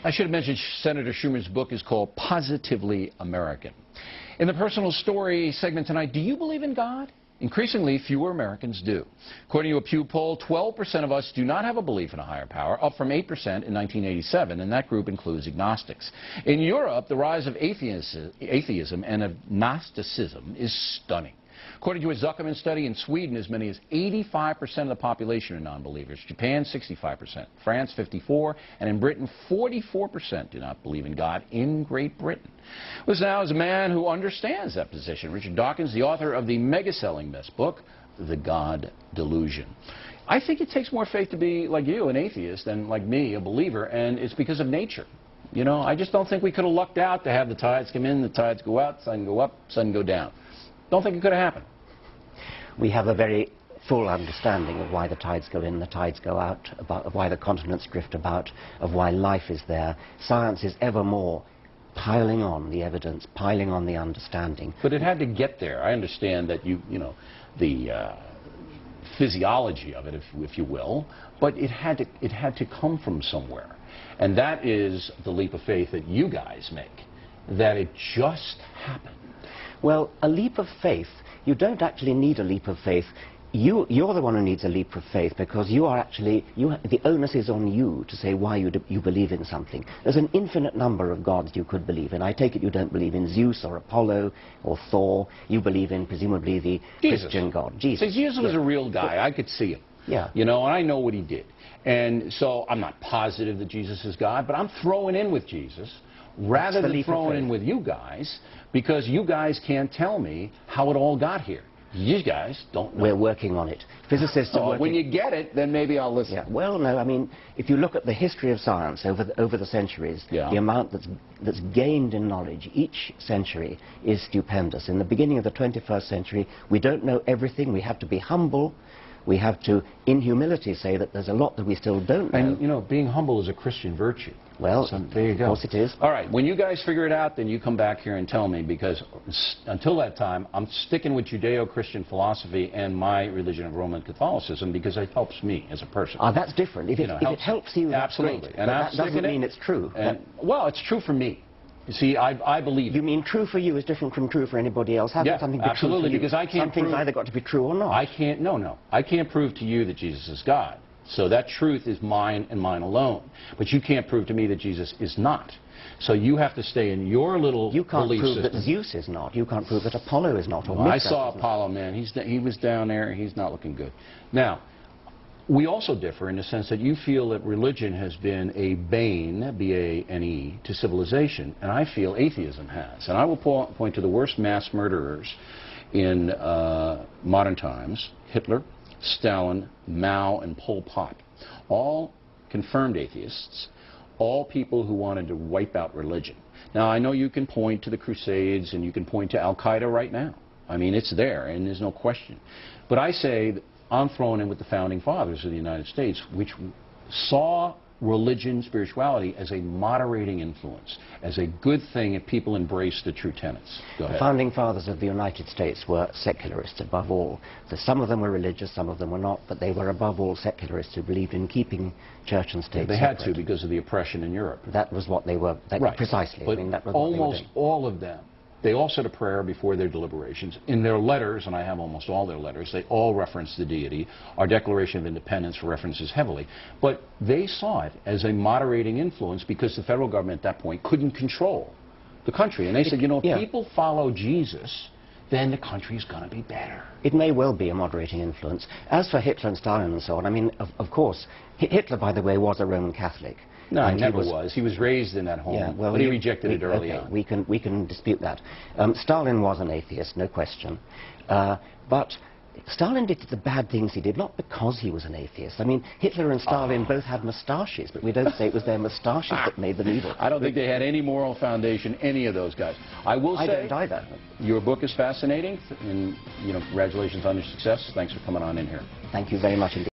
I should have mentioned Senator Schumer's book is called Positively American. In the personal story segment tonight, do you believe in God? Increasingly, fewer Americans do. According to a Pew poll, 12% of us do not have a belief in a higher power, up from 8% in 1987, and that group includes agnostics. In Europe, the rise of atheism and of Gnosticism is stunning. According to a Zuckerman study, in Sweden, as many as 85% of the population are non-believers. Japan, 65%. France, 54%. And in Britain, 44% do not believe in God in Great Britain. This now is a man who understands that position. Richard Dawkins, the author of the mega-selling book, The God Delusion. I think it takes more faith to be like you, an atheist, than like me, a believer, and it's because of nature. You know, I just don't think we could have lucked out to have the tides come in, the tides go out, sun go up, sun go down. Don't think it could have happened. We have a very full understanding of why the tides go in, the tides go out, of why the continents drift about, of why life is there. Science is ever more piling on the evidence, piling on the understanding. But it had to get there. I understand that you know, the physiology of it, if you will, but it had to come from somewhere. And that is the leap of faith that you guys make, that it just happened. Well, a leap of faith, you don't actually need a leap of faith. You're the one who needs a leap of faith, because you are actually, the onus is on you to say why you believe in something. There's an infinite number of gods you could believe in. I take it you don't believe in Zeus or Apollo or Thor. You believe in, presumably, the Christian God, Jesus. See, Jesus was a real guy. I could see him. Yeah. You know, and I know what he did. And so I'm not positive that Jesus is God, but I'm throwing in with Jesus rather than throwing in with you guys, because you guys can't tell me how it all got here. You guys don't know. We're working on it. Physicists are working. When you get it, then maybe I'll listen. Yeah. Well, no, I mean, if you look at the history of science over the centuries, yeah, the amount that's gained in knowledge each century is stupendous. In the beginning of the 21st century, we don't know everything. We have to be humble. We have to, in humility, say that there's a lot that we still don't know. And, you know, being humble is a Christian virtue. Well, so there you go. Of course it is. All right, when you guys figure it out, then you come back here and tell me, because until that time, I'm sticking with Judeo-Christian philosophy and my religion of Roman Catholicism, because it helps me as a person. That's different. If it helps you, that's absolutely. Great. And that doesn't mean it's true. Well, it's true for me. You see, I believe. You mean true for you is different from true for anybody else? How can something be absolutely, true for you? because I can't Something's either got to be true or not. I can't, no. I can't prove to you that Jesus is God. So that truth is mine and mine alone. But you can't prove to me that Jesus is not. So you have to stay in your little belief system. You can't prove that Zeus is not. You can't prove that Apollo is not. Or I saw Apollo, man. He was down there. He's not looking good. Now, we also differ in the sense that you feel that religion has been a bane, B-A-N-E, to civilization, and I feel atheism has. And I will point to the worst mass murderers in modern times: Hitler, Stalin, Mao, and Pol Pot. All confirmed atheists, all people who wanted to wipe out religion. Now, I know you can point to the Crusades and you can point to Al-Qaeda right now. I mean, it's there, and there's no question. But I say that I'm thrown in with the founding fathers of the United States, which saw religion, spirituality, as a moderating influence, as a good thing if people embrace the true tenets. Go ahead. The founding fathers of the United States were secularists above all. So some of them were religious, some of them were not, but they were above all secularists who believed in keeping church and state They separate. had to, because of the oppression in Europe. That was what they were, right. Precisely. But I mean, that was almost all of them, they all said a prayer before their deliberations. In their letters, and I have almost all their letters, they all reference the deity. Our Declaration of Independence references heavily. But they saw it as a moderating influence because the federal government at that point couldn't control the country. And they said, you know, if people follow Jesus, then the country's going to be better. It may well be a moderating influence. As for Hitler and Stalin and so on, I mean, of course, Hitler, by the way, was a Roman Catholic. No, he never was. He was raised in that home, yeah, well, but he rejected it early on. We can dispute that. Stalin was an atheist, no question. But Stalin did the bad things he did, not because he was an atheist. I mean, Hitler and Stalin both had moustaches, but we don't say it was their moustaches that made them evil. I don't think they had any moral foundation, any of those guys. I will say, I don't either. Your book is fascinating, and congratulations on your success. Thanks for coming on in here. Thank you very much indeed.